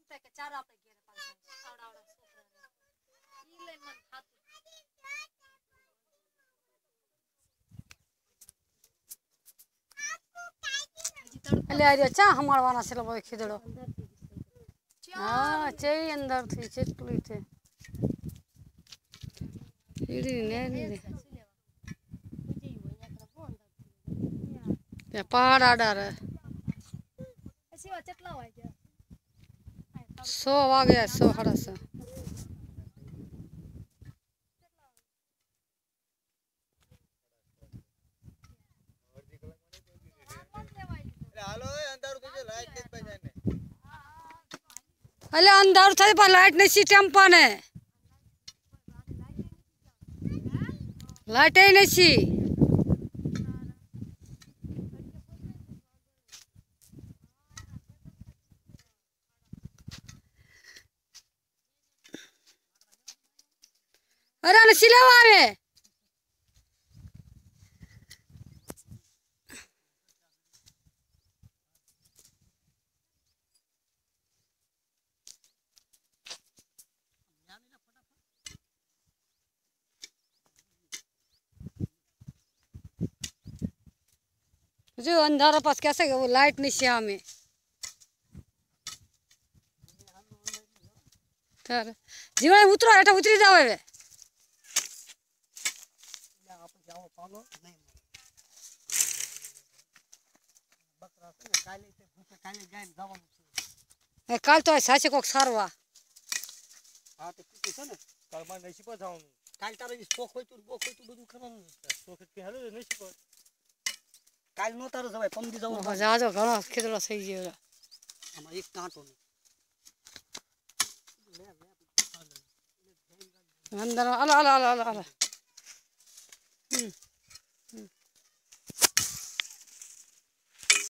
કે ચાર આપણે ઘેર પાછા આવડા છોકરા ઈ લઈને મન થાતું એટલે આ ચા હમાળવાના છે લોકો ખીદડો હા છે અંદર થી કેટલી છે ઈડી ને ને પહાડ આડા રે પછી કેટલા વાગ્યા 100 વાગ્યા 100 સાડા 100 અલે અંધારું થાય પણ લાઈટ નથી ટેમ્પા ને લાઈટ નથી અરે ને સિલાવા આવે जो अंधारा पास कैसे वो लाइट नहीं से हमें जीवन उतरो हेठा उतरी जाओ હવે કાલ તો સાચે કોક સારવા હા તો કીધું છે ને કાલ માં નસી પર જવાનું કાલ તારે શોખ હોય તો બધું કરવાનું શોખ કે હાલો નસી પર કાલ નો તારો જવાય પમદી જવાનું જાજો ઘણો ખીદડો થઈ ગયો આમાં એક કાંટો અંદર અલા